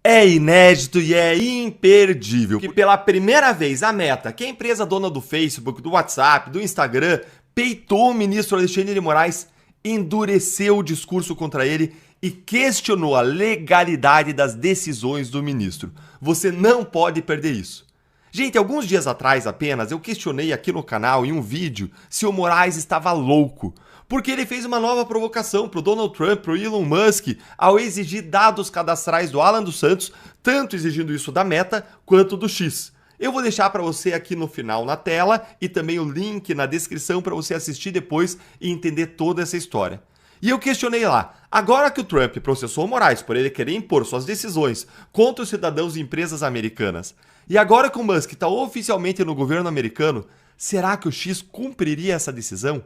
É inédito e é imperdível que pela primeira vez a Meta, que é a empresa dona do Facebook, do WhatsApp, do Instagram, peitou o ministro Alexandre de Moraes, endureceu o discurso contra ele e questionou a legalidade das decisões do ministro. Você não pode perder isso. Gente, alguns dias atrás apenas eu questionei aqui no canal em um vídeo se o Moraes estava louco, porque ele fez uma nova provocação pro Donald Trump, pro Elon Musk, ao exigir dados cadastrais do Alan dos Santos, tanto exigindo isso da Meta quanto do X. Eu vou deixar para você aqui no final na tela e também o link na descrição para você assistir depois e entender toda essa história. E eu questionei lá, agora que o Trump processou o Moraes por ele querer impor suas decisões contra os cidadãos e empresas americanas, e agora que o Musk está oficialmente no governo americano, será que o X cumpriria essa decisão?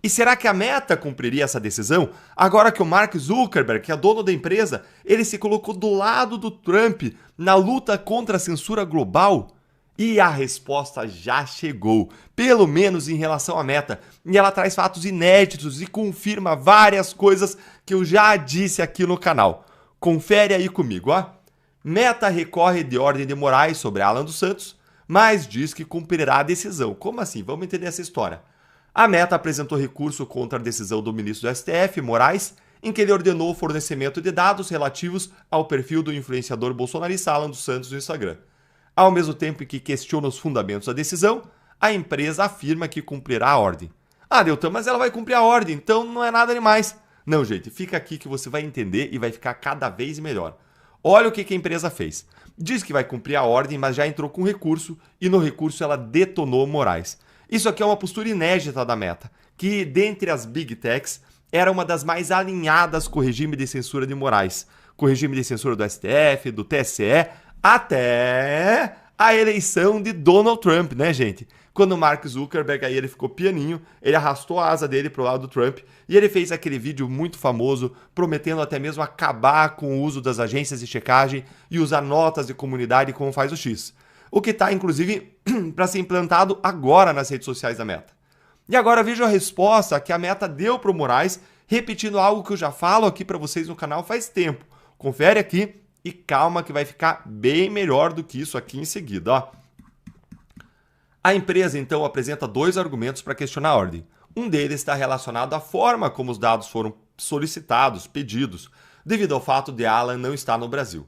E será que a Meta cumpriria essa decisão? Agora que o Mark Zuckerberg, que é dono da empresa, ele se colocou do lado do Trump na luta contra a censura global? E a resposta já chegou, pelo menos em relação à Meta. E ela traz fatos inéditos e confirma várias coisas que eu já disse aqui no canal. Confere aí comigo, ó. Meta recorre de ordem de Moraes sobre Alan dos Santos, mas diz que cumprirá a decisão. Como assim? Vamos entender essa história. A Meta apresentou recurso contra a decisão do ministro do STF, Moraes, em que ele ordenou o fornecimento de dados relativos ao perfil do influenciador bolsonarista Alan dos Santos no Instagram. Ao mesmo tempo em que questiona os fundamentos da decisão, a empresa afirma que cumprirá a ordem. Ah, Deltan, mas ela vai cumprir a ordem, então não é nada demais. Não, gente, fica aqui que você vai entender e vai ficar cada vez melhor. Olha o que a empresa fez. Diz que vai cumprir a ordem, mas já entrou com recurso e no recurso ela detonou Moraes. Isso aqui é uma postura inédita da Meta, que dentre as Big Techs era uma das mais alinhadas com o regime de censura de Moraes, com o regime de censura do STF, do TSE, até a eleição de Donald Trump, né, gente? Quando o Mark Zuckerberg, aí ele ficou pianinho, ele arrastou a asa dele pro lado do Trump e ele fez aquele vídeo muito famoso, prometendo até mesmo acabar com o uso das agências de checagem e usar notas de comunidade como faz o X. O que está, inclusive, para ser implantado agora nas redes sociais da Meta. E agora veja a resposta que a Meta deu para o Moraes, repetindo algo que eu já falo aqui para vocês no canal faz tempo. Confere aqui e calma que vai ficar bem melhor do que isso aqui em seguida, ó. A empresa, então, apresenta dois argumentos para questionar a ordem. Um deles está relacionado à forma como os dados foram solicitados, pedidos, devido ao fato de Alan não estar no Brasil.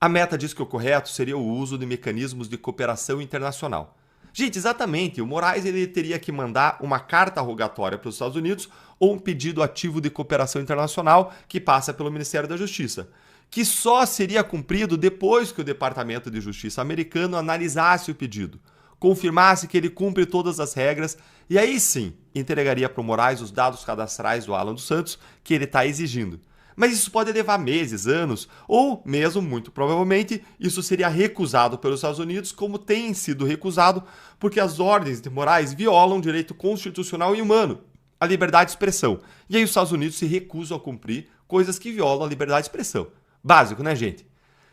A Meta diz que o correto seria o uso de mecanismos de cooperação internacional. Gente, exatamente, o Moraes ele teria que mandar uma carta rogatória para os Estados Unidos ou um pedido ativo de cooperação internacional que passa pelo Ministério da Justiça, que só seria cumprido depois que o Departamento de Justiça americano analisasse o pedido, confirmasse que ele cumpre todas as regras e aí sim entregaria para o Moraes os dados cadastrais do Alan dos Santos que ele está exigindo. Mas isso pode levar meses, anos, ou mesmo, muito provavelmente, isso seria recusado pelos Estados Unidos, como tem sido recusado, porque as ordens de Moraes violam o direito constitucional e humano, a liberdade de expressão. E aí os Estados Unidos se recusam a cumprir coisas que violam a liberdade de expressão. Básico, né, gente?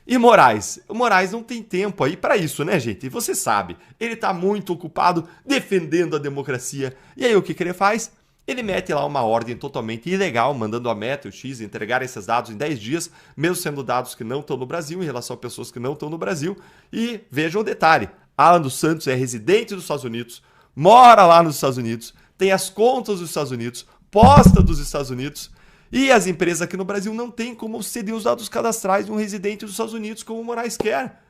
E Moraes? O Moraes não tem tempo aí para isso, né, gente? E você sabe, ele está muito ocupado defendendo a democracia. E aí o que ele faz? Ele mete lá uma ordem totalmente ilegal, mandando a Meta e o X entregar esses dados em 10 dias, mesmo sendo dados que não estão no Brasil, em relação a pessoas que não estão no Brasil. E vejam um detalhe, Alan dos Santos é residente dos Estados Unidos, mora lá nos Estados Unidos, tem as contas dos Estados Unidos, posta dos Estados Unidos, e as empresas aqui no Brasil não têm como ceder os dados cadastrais de um residente dos Estados Unidos como o Moraes quer.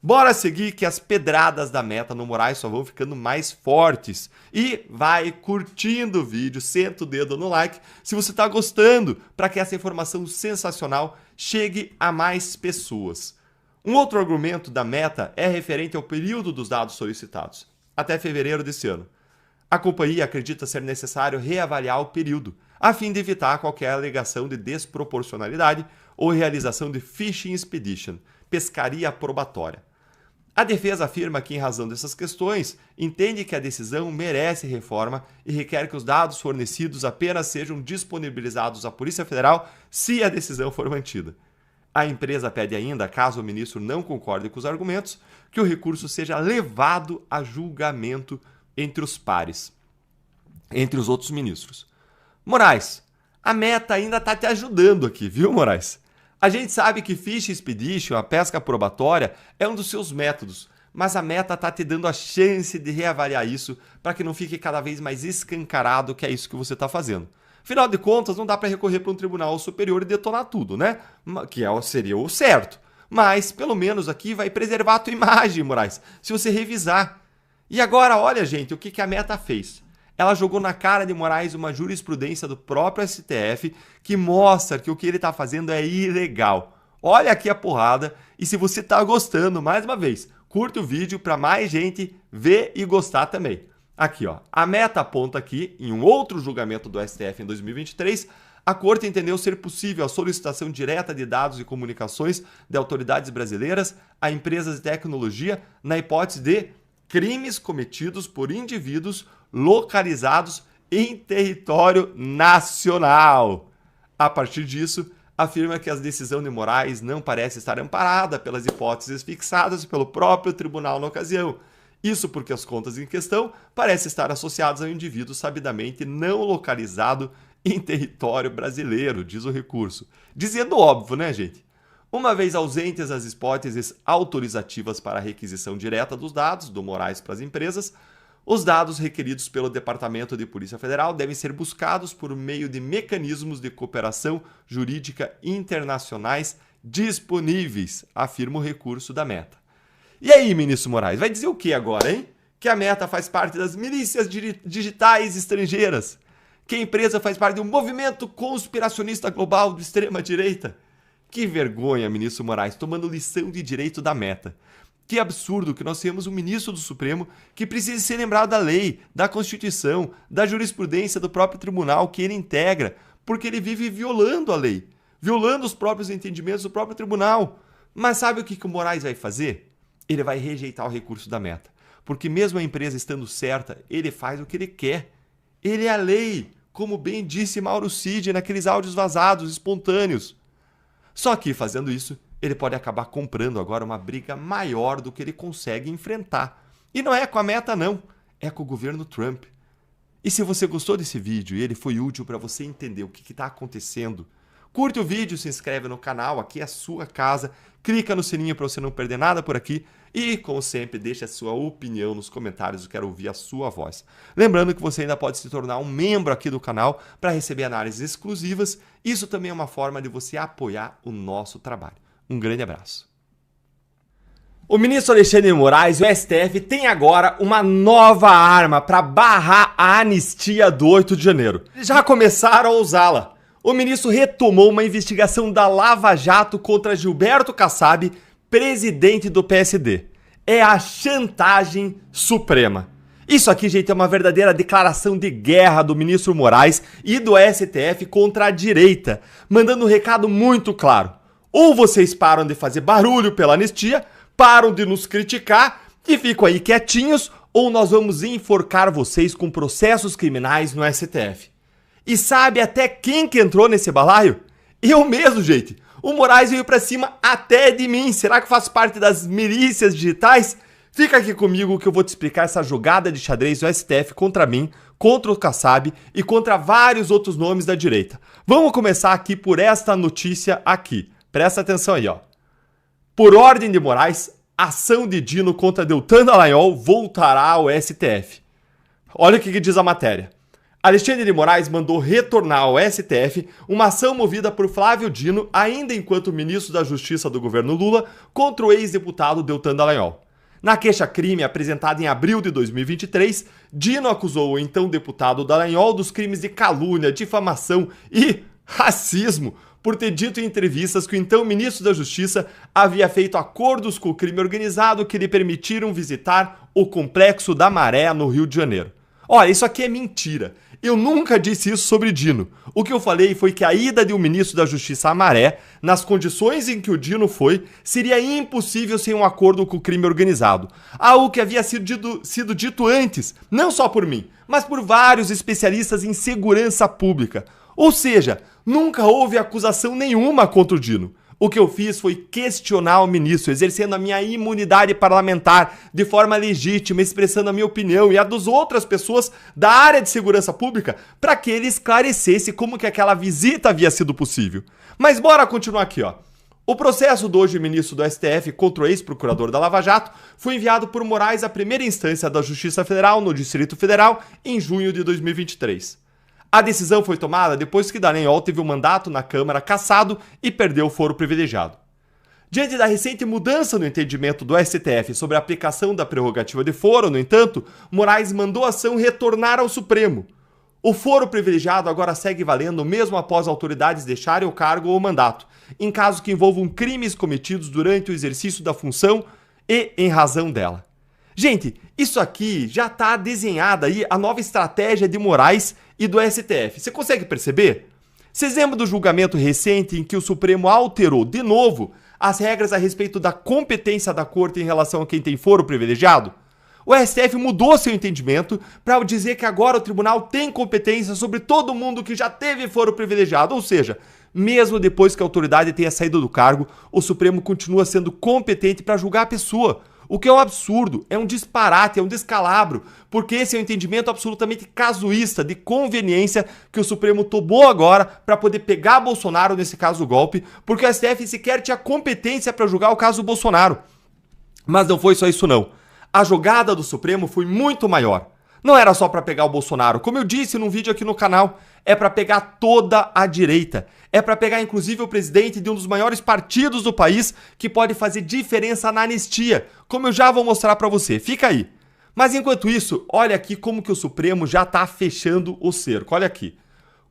Bora seguir que as pedradas da Meta no Moraes só vão ficando mais fortes. E vai curtindo o vídeo, senta o dedo no like se você está gostando, para que essa informação sensacional chegue a mais pessoas. Um outro argumento da Meta é referente ao período dos dados solicitados, até fevereiro desse ano. A companhia acredita ser necessário reavaliar o período, a fim de evitar qualquer alegação de desproporcionalidade ou realização de fishing expedition, pescaria probatória. A defesa afirma que, em razão dessas questões, entende que a decisão merece reforma e requer que os dados fornecidos apenas sejam disponibilizados à Polícia Federal se a decisão for mantida. A empresa pede ainda, caso o ministro não concorde com os argumentos, que o recurso seja levado a julgamento entre os pares, entre os outros ministros. Moraes, a Meta ainda está te ajudando aqui, viu, Moraes? A gente sabe que Fish Expedition, a pesca probatória, é um dos seus métodos, mas a Meta está te dando a chance de reavaliar isso para que não fique cada vez mais escancarado que é isso que você está fazendo. Afinal de contas, não dá para recorrer para um tribunal superior e detonar tudo, né? Que seria o certo. Mas, pelo menos aqui, vai preservar a tua imagem, Moraes, se você revisar. E agora, olha, gente, o que a Meta fez? Ela jogou na cara de Moraes uma jurisprudência do próprio STF que mostra que o que ele está fazendo é ilegal. Olha aqui a porrada e se você está gostando, mais uma vez, curta o vídeo para mais gente ver e gostar também. Aqui, ó, a Meta aponta aqui, em um outro julgamento do STF em 2023, a Corte entendeu ser possível a solicitação direta de dados e comunicações de autoridades brasileiras a empresas de tecnologia na hipótese de crimes cometidos por indivíduos localizados em território nacional. A partir disso, afirma que a decisão de Moraes não parece estar amparada pelas hipóteses fixadas pelo próprio tribunal na ocasião. Isso porque as contas em questão parecem estar associadas a um indivíduo sabidamente não localizado em território brasileiro, diz o recurso. Dizendo óbvio, né, gente? Uma vez ausentes as hipóteses autorizativas para a requisição direta dos dados do Moraes para as empresas, os dados requeridos pelo Departamento de Polícia Federal devem ser buscados por meio de mecanismos de cooperação jurídica internacionais disponíveis, afirma o recurso da Meta. E aí, ministro Moraes, vai dizer o que agora, hein? Que a Meta faz parte das milícias digitais estrangeiras? Que a empresa faz parte de um movimento conspiracionista global de extrema-direita? Que vergonha, ministro Moraes, tomando lição de direito da Meta. Que absurdo que nós temos um ministro do Supremo que precisa ser lembrado da lei, da Constituição, da jurisprudência do próprio tribunal que ele integra, porque ele vive violando a lei, violando os próprios entendimentos do próprio tribunal. Mas sabe o que o Moraes vai fazer? Ele vai rejeitar o recurso da Meta, porque mesmo a empresa estando certa, ele faz o que ele quer. Ele é a lei, como bem disse Mauro Cid naqueles áudios vazados, espontâneos. Só que, fazendo isso, ele pode acabar comprando agora uma briga maior do que ele consegue enfrentar. E não é com a Meta, não. É com o governo Trump. E se você gostou desse vídeo e ele foi útil para você entender o que está acontecendo, curte o vídeo, se inscreve no canal, aqui é a sua casa, clica no sininho para você não perder nada por aqui e, como sempre, deixa a sua opinião nos comentários, eu quero ouvir a sua voz. Lembrando que você ainda pode se tornar um membro aqui do canal para receber análises exclusivas. Isso também é uma forma de você apoiar o nosso trabalho. Um grande abraço. O ministro Alexandre de Moraes e o STF têm agora uma nova arma para barrar a anistia do 8 de janeiro. Eles já começaram a usá-la. O ministro retomou uma investigação da Lava Jato contra Gilberto Kassab, presidente do PSD. É a chantagem suprema. Isso aqui, gente, é uma verdadeira declaração de guerra do ministro Moraes e do STF contra a direita, mandando um recado muito claro. Ou vocês param de fazer barulho pela anistia, param de nos criticar e ficam aí quietinhos, ou nós vamos enforcar vocês com processos criminais no STF. E sabe até quem que entrou nesse balaio? Eu mesmo, gente. O Moraes veio pra cima até de mim. Será que faz parte das milícias digitais? Fica aqui comigo que eu vou te explicar essa jogada de xadrez do STF contra mim, contra o Kassab e contra vários outros nomes da direita. Vamos começar aqui por esta notícia aqui. Presta atenção aí, ó. Por ordem de Moraes, ação de Dino contra Deltan Dallagnol voltará ao STF. Olha o que diz a matéria. Alexandre de Moraes mandou retornar ao STF uma ação movida por Flávio Dino, ainda enquanto ministro da Justiça do governo Lula, contra o ex-deputado Deltan Dallagnol. Na queixa-crime apresentada em abril de 2023, Dino acusou o então deputado Dallagnol dos crimes de calúnia, difamação e racismo, por ter dito em entrevistas que o então ministro da Justiça havia feito acordos com o crime organizado que lhe permitiram visitar o Complexo da Maré no Rio de Janeiro. Olha, isso aqui é mentira. Eu nunca disse isso sobre Dino. O que eu falei foi que a ida de um ministro da Justiça à Maré, nas condições em que o Dino foi, seria impossível sem um acordo com o crime organizado. Algo que havia sido dito antes, não só por mim, mas por vários especialistas em segurança pública. Ou seja, nunca houve acusação nenhuma contra o Dino. O que eu fiz foi questionar o ministro, exercendo a minha imunidade parlamentar de forma legítima, expressando a minha opinião e a das outras pessoas da área de segurança pública para que ele esclarecesse como que aquela visita havia sido possível. Mas bora continuar aqui, ó. O processo do hoje ministro do STF contra o ex-procurador da Lava Jato foi enviado por Moraes à primeira instância da Justiça Federal no Distrito Federal em junho de 2023. A decisão foi tomada depois que Dallagnol teve o mandato na Câmara cassado e perdeu o foro privilegiado. Diante da recente mudança no entendimento do STF sobre a aplicação da prerrogativa de foro, no entanto, Moraes mandou a ação retornar ao Supremo. O foro privilegiado agora segue valendo mesmo após autoridades deixarem o cargo ou o mandato, em casos que envolvam crimes cometidos durante o exercício da função e em razão dela. Gente, isso aqui já está desenhada aí a nova estratégia de Moraes e do STF. Você consegue perceber? Vocês lembram do julgamento recente em que o Supremo alterou de novo as regras a respeito da competência da Corte em relação a quem tem foro privilegiado? O STF mudou seu entendimento para dizer que agora o tribunal tem competência sobre todo mundo que já teve foro privilegiado, ou seja, mesmo depois que a autoridade tenha saído do cargo, o Supremo continua sendo competente para julgar a pessoa. O que é um absurdo, é um disparate, é um descalabro, porque esse é um entendimento absolutamente casuísta, de conveniência que o Supremo tomou agora para poder pegar Bolsonaro, nesse caso o golpe, porque o STF sequer tinha competência para julgar o caso Bolsonaro. Mas não foi só isso não. A jogada do Supremo foi muito maior. Não era só para pegar o Bolsonaro, como eu disse num vídeo aqui no canal, é para pegar toda a direita. É para pegar inclusive o presidente de um dos maiores partidos do país que pode fazer diferença na anistia, como eu já vou mostrar para você. Fica aí. Mas enquanto isso, olha aqui como que o Supremo já está fechando o cerco. Olha aqui.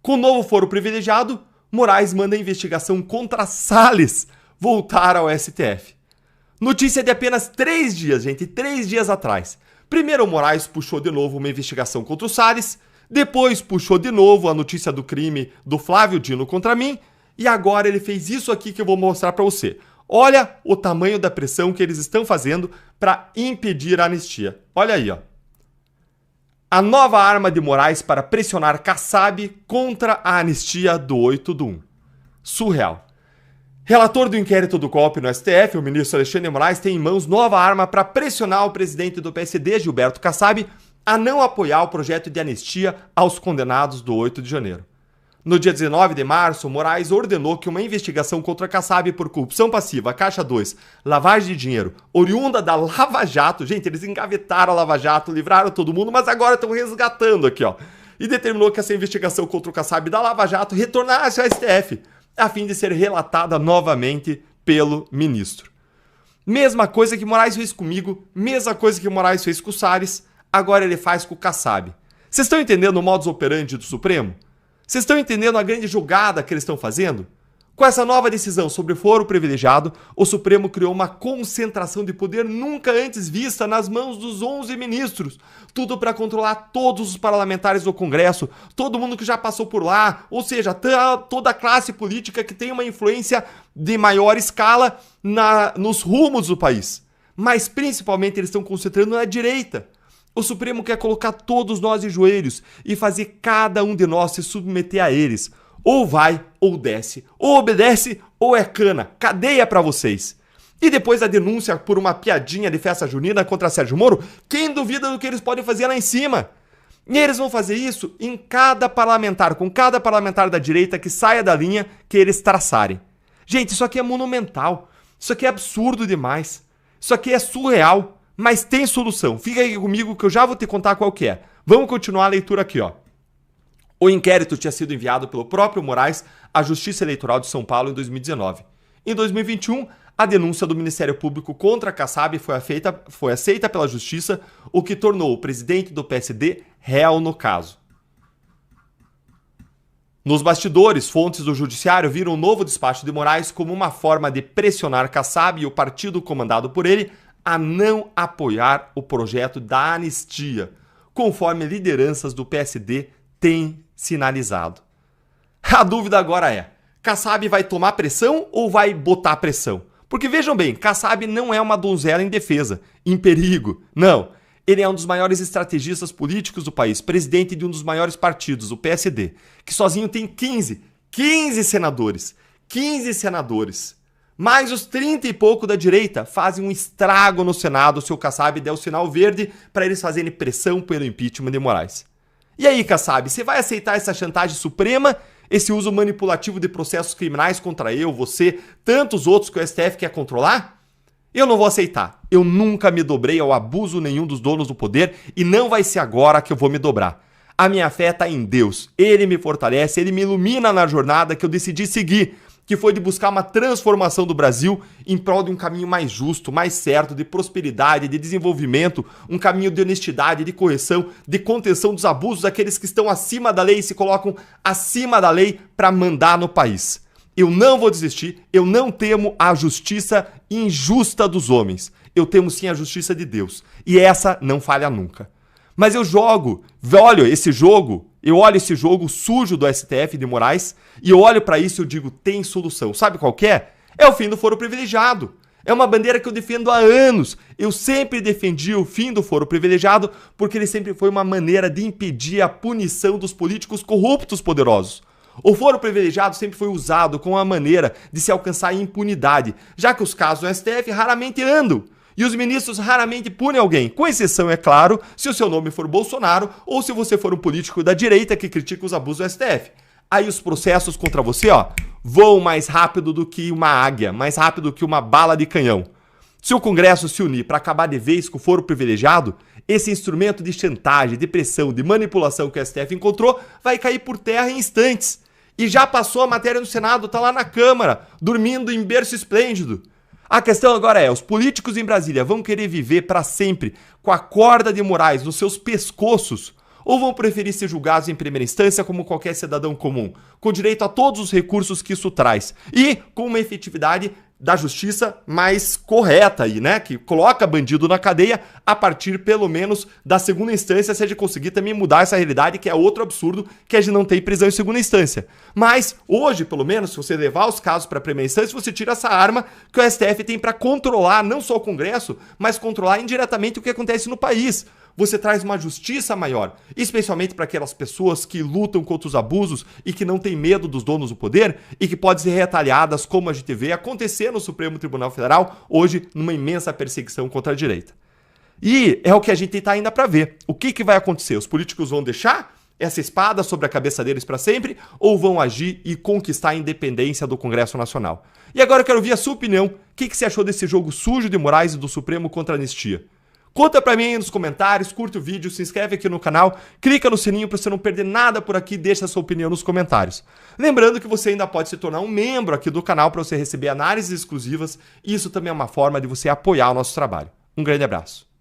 Com o novo foro privilegiado, Moraes manda a investigação contra Salles voltar ao STF. Notícia de apenas 3 dias, gente, 3 dias atrás. Primeiro o Moraes puxou de novo uma investigação contra o Salles, depois puxou de novo a notícia do crime do Flávio Dino contra mim, e agora ele fez isso aqui que eu vou mostrar para você. Olha o tamanho da pressão que eles estão fazendo para impedir a anistia. Olha aí, ó. A nova arma de Moraes para pressionar Kassab contra a anistia do 8/1. Surreal. Relator do inquérito do golpe no STF, o ministro Alexandre de Moraes, tem em mãos nova arma para pressionar o presidente do PSD, Gilberto Kassab, a não apoiar o projeto de anistia aos condenados do 8 de janeiro. No dia 19 de março, Moraes ordenou que uma investigação contra Kassab por corrupção passiva, Caixa 2, lavagem de dinheiro, oriunda da Lava Jato, gente, eles engavetaram a Lava Jato, livraram todo mundo, mas agora estão resgatando aqui, ó, e determinou que essa investigação contra o Kassab da Lava Jato retornasse ao STF, a fim de ser relatada novamente pelo ministro. Mesma coisa que Moraes fez comigo, mesma coisa que Moraes fez com o Salles, agora ele faz com o Kassab. Vocês estão entendendo o modus operandi do Supremo? Vocês estão entendendo a grande jogada que eles estão fazendo? Com essa nova decisão sobre foro privilegiado, o Supremo criou uma concentração de poder nunca antes vista nas mãos dos 11 ministros. Tudo para controlar todos os parlamentares do Congresso, todo mundo que já passou por lá, ou seja, toda a classe política que tem uma influência de maior escala nos rumos do país. Mas principalmente eles estão concentrando na direita. O Supremo quer colocar todos nós de joelhos e fazer cada um de nós se submeter a eles. Ou vai, ou desce, ou obedece, ou é cana, cadeia pra vocês. E depois da denúncia por uma piadinha de festa junina contra Sérgio Moro, quem duvida do que eles podem fazer lá em cima? E eles vão fazer isso em cada parlamentar, com cada parlamentar da direita que saia da linha que eles traçarem. Gente, isso aqui é monumental, isso aqui é absurdo demais, isso aqui é surreal, mas tem solução. Fica aí comigo que eu já vou te contar qual que é. Vamos continuar a leitura aqui, ó. O inquérito tinha sido enviado pelo próprio Moraes à Justiça Eleitoral de São Paulo em 2019. Em 2021, a denúncia do Ministério Público contra Kassab foi aceita pela Justiça, o que tornou o presidente do PSD réu no caso. Nos bastidores, fontes do Judiciário viram o novo despacho de Moraes como uma forma de pressionar Kassab e o partido comandado por ele a não apoiar o projeto da anistia, conforme lideranças do PSD têm sinalizado. A dúvida agora é, Kassab vai tomar pressão ou vai botar pressão? Porque vejam bem, Kassab não é uma donzela indefesa, em perigo, não. Ele é um dos maiores estrategistas políticos do país, presidente de um dos maiores partidos, o PSD, que sozinho tem 15 senadores, 15 senadores. Mais os 30 e pouco da direita fazem um estrago no Senado se o Kassab der o sinal verde para eles fazerem pressão pelo impeachment de Moraes. E aí, Kassab, você vai aceitar essa chantagem suprema? esse uso manipulativo de processos criminais contra eu, você, tantos outros que o STF quer controlar? Eu não vou aceitar. Eu nunca me dobrei ao abuso nenhum dos donos do poder e não vai ser agora que eu vou me dobrar. A minha fé está em Deus. Ele me fortalece, Ele me ilumina na jornada que eu decidi seguir, que foi de buscar uma transformação do Brasil em prol de um caminho mais justo, mais certo, de prosperidade, de desenvolvimento, um caminho de honestidade, de correção, de contenção dos abusos daqueles que estão acima da lei e se colocam acima da lei para mandar no país. Eu não vou desistir, eu não temo a justiça injusta dos homens. Eu temo sim a justiça de Deus. E essa não falha nunca. Mas eu olho esse jogo sujo do STF de Moraes e eu olho para isso e eu digo, tem solução. Sabe qual que é? É o fim do foro privilegiado. É uma bandeira que eu defendo há anos. Eu sempre defendi o fim do foro privilegiado porque ele sempre foi uma maneira de impedir a punição dos políticos corruptos poderosos. O foro privilegiado sempre foi usado como uma maneira de se alcançar a impunidade, já que os casos do STF raramente andam. E os ministros raramente punem alguém, com exceção, é claro, se o seu nome for Bolsonaro ou se você for um político da direita que critica os abusos do STF. Aí os processos contra você, voam mais rápido do que uma águia, mais rápido do que uma bala de canhão. Se o Congresso se unir para acabar de vez com o foro privilegiado, esse instrumento de chantagem, de pressão, de manipulação que o STF encontrou vai cair por terra em instantes. E já passou a matéria no Senado, tá lá na Câmara, dormindo em berço esplêndido. A questão agora é, os políticos em Brasília vão querer viver para sempre com a corda de Moraes nos seus pescoços ou vão preferir ser julgados em primeira instância como qualquer cidadão comum, com direito a todos os recursos que isso traz e com uma efetividade da justiça mais correta aí, né? Que coloca bandido na cadeia a partir, pelo menos, da segunda instância, se a gente conseguir também mudar essa realidade, que é outro absurdo, que a gente não tem prisão em segunda instância. Mas, hoje, pelo menos, se você levar os casos para a primeira instância, você tira essa arma que o STF tem para controlar não só o Congresso, mas controlar indiretamente o que acontece no país. Você traz uma justiça maior, especialmente para aquelas pessoas que lutam contra os abusos e que não têm medo dos donos do poder e que podem ser retalhadas, como a gente vê acontecer no Supremo Tribunal Federal, hoje numa imensa perseguição contra a direita. E é o que a gente está ainda para ver. O que vai acontecer? Os políticos vão deixar essa espada sobre a cabeça deles para sempre ou vão agir e conquistar a independência do Congresso Nacional? E agora eu quero ouvir a sua opinião. O que você achou desse jogo sujo de Moraes e do Supremo contra a anistia? Conta pra mim aí nos comentários, curte o vídeo, se inscreve aqui no canal, clica no sininho pra você não perder nada por aqui, deixa a sua opinião nos comentários. Lembrando que você ainda pode se tornar um membro aqui do canal para você receber análises exclusivas e isso também é uma forma de você apoiar o nosso trabalho. Um grande abraço.